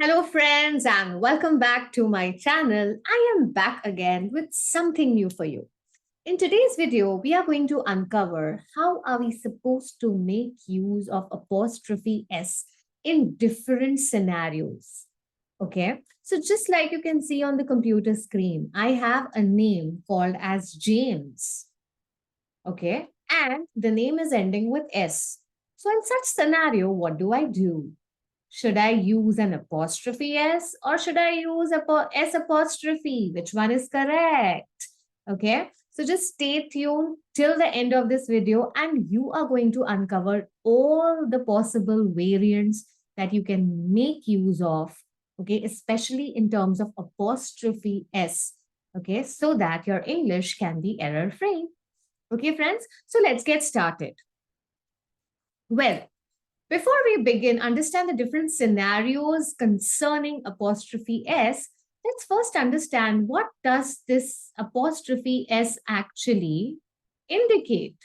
Hello, friends, and welcome back to my channel. I am back again with something new for you. In today's video, we are going to uncover how are we supposed to make use of apostrophe S in different scenarios. Okay, so just like you can see on the computer screen, I have a name called as James. Okay, and the name is ending with S. So in such scenario, what do I do? Should I use an apostrophe S or should I use S apostrophe? Which one is correct? Okay, so just stay tuned till the end of this video and you are going to uncover all the possible variants that you can make use of, okay, especially in terms of apostrophe S, okay, so that your English can be error free. Okay, friends, so let's get started. Well, before we begin, understand the different scenarios concerning apostrophe S, let's first understand what does this apostrophe S actually indicate.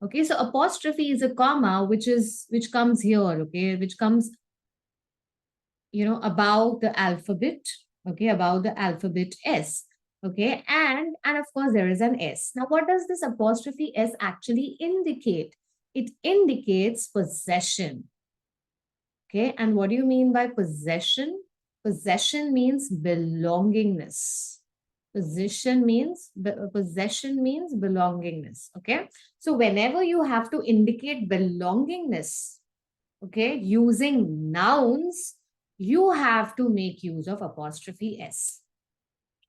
Okay, so apostrophe is a comma which comes here, okay, which comes above the alphabet, okay, above the alphabet S. Okay, and of course there is an S. Now, what does this apostrophe S actually indicate? It indicates possession. Okay, and what do you mean by possession? Possession means belongingness. Possession means belongingness. Okay, so whenever you have to indicate belongingness, okay, using nouns, you have to make use of apostrophe S.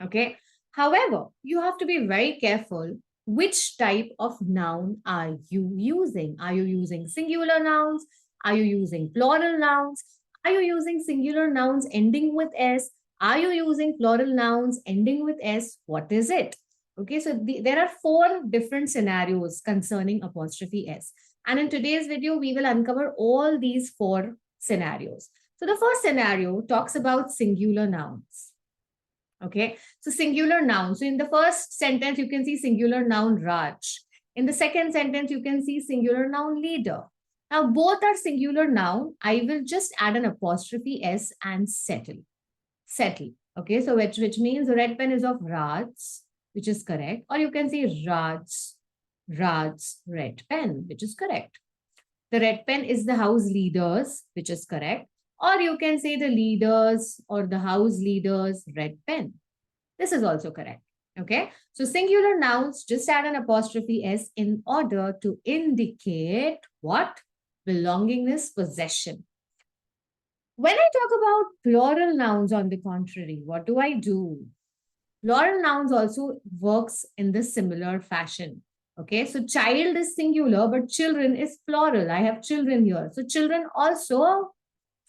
Okay, however, you have to be very careful. Which type of noun are you using? Are you using singular nouns? Are you using plural nouns? Are you using singular nouns ending with S? Are you using plural nouns ending with S? What is it? Okay, so there are four different scenarios concerning apostrophe S. And in today's video, we will uncover all these four scenarios. So the first scenario talks about singular nouns. Okay, so singular noun. So in the first sentence, you can see singular noun Raj. In the second sentence, you can see singular noun leader. Now, both are singular noun. I will just add an apostrophe S and settle. Settle. Okay, so which means red pen is of Raj, which is correct. Or you can say Raj's red pen, which is correct. The red pen is the house leaders, which is correct. Or you can say the leaders or the house leaders red pen. This is also correct. Okay. So singular nouns, just add an apostrophe S in order to indicate what? Belongingness, possession. When I talk about plural nouns, on the contrary, what do I do? Plural nouns also works in this similar fashion. Okay, so child is singular, but children is plural. I have children here. So children also,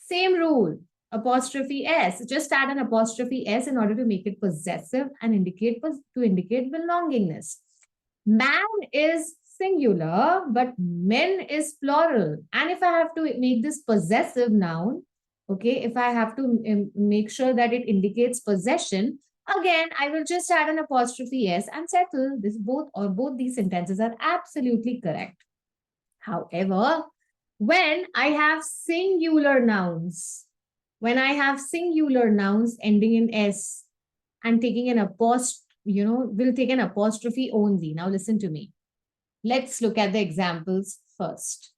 same rule, apostrophe S. Just add an apostrophe S in order to make it possessive and indicate belongingness. Man is singular, but men is plural. And if I have to make this possessive noun, okay, if I have to make sure that it indicates possession, again, I will just add an apostrophe S and settle this. Both these sentences are absolutely correct. However, when I have singular nouns, ending in S and taking an we'll take an apostrophe only. Now listen to me. Let's look at the examples first.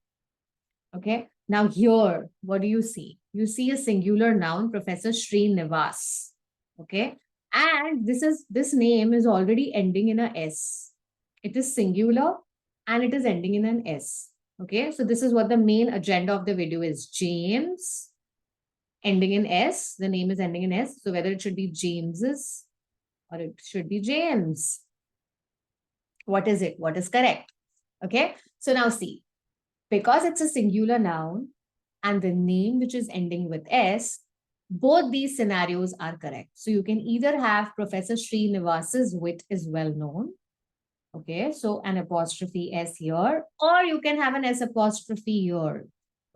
Okay. Now here, what do you see? You see a singular noun, Professor Srinivas. Okay. And this name is already ending in a S. It is singular and it is ending in an S. Okay. So this is what the main agenda of the video is. James, ending in S. The name is ending in S. So whether it should be James's or it should be James. What is it? What is correct? Okay. So now see, because it's a singular noun and the name which is ending with S, both these scenarios are correct. So you can either have Professor Srinivas's wit is well known. Okay, so an apostrophe S here, or you can have an S apostrophe here.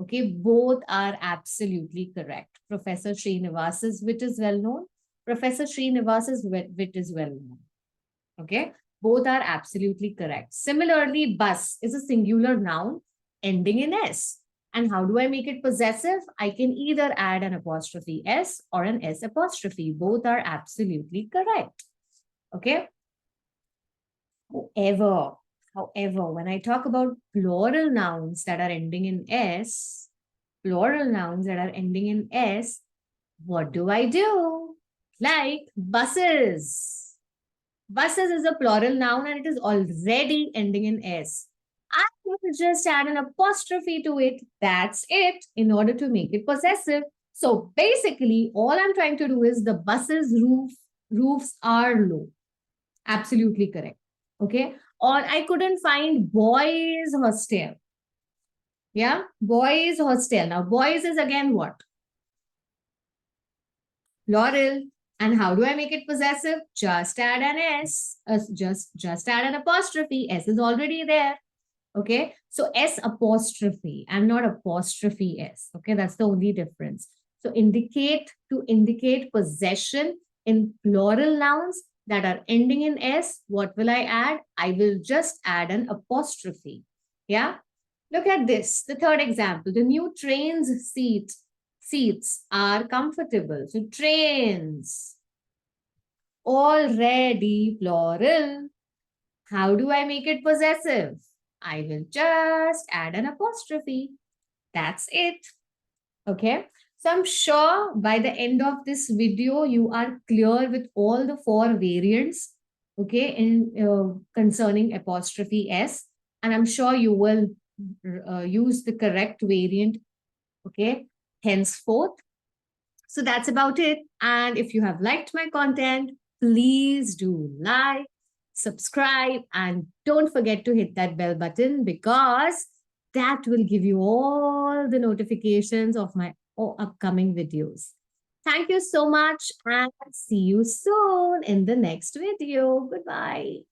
Okay, both are absolutely correct. Professor Srinivas's wit is well known. Professor Srinivas's wit is well known. Okay, both are absolutely correct. Similarly, bus is a singular noun ending in S. And how do I make it possessive? I can either add an apostrophe S or an S apostrophe. Both are absolutely correct. Okay. However, when I talk about plural nouns that are ending in S, what do I do? Like buses. Buses is a plural noun and it is already ending in S. I will just add an apostrophe to it. That's it, in order to make it possessive. So basically, all I'm trying to do is the buses roofs are low. Absolutely correct. Okay. Or I couldn't find boys hostel. Yeah. Boys hostel. Now, boys is again what? Plural. And how do I make it possessive? Just add an S. Just add an apostrophe. S is already there. Okay. So S apostrophe and not apostrophe S. Okay. That's the only difference. So to indicate possession in plural nouns that are ending in S, what will I add? I will just add an apostrophe. Yeah. Look at this. The third example, the new train's seats are comfortable. So trains, already plural. How do I make it possessive? I will just add an apostrophe. That's it. Okay. So I'm sure by the end of this video, you are clear with all the four variants, okay, in concerning apostrophe S. And I'm sure you will use the correct variant, okay, henceforth. So that's about it. And if you have liked my content, please do like, subscribe, and don't forget to hit that bell button because that will give you all the notifications of my upcoming videos. Thank you so much and see you soon in the next video. Goodbye.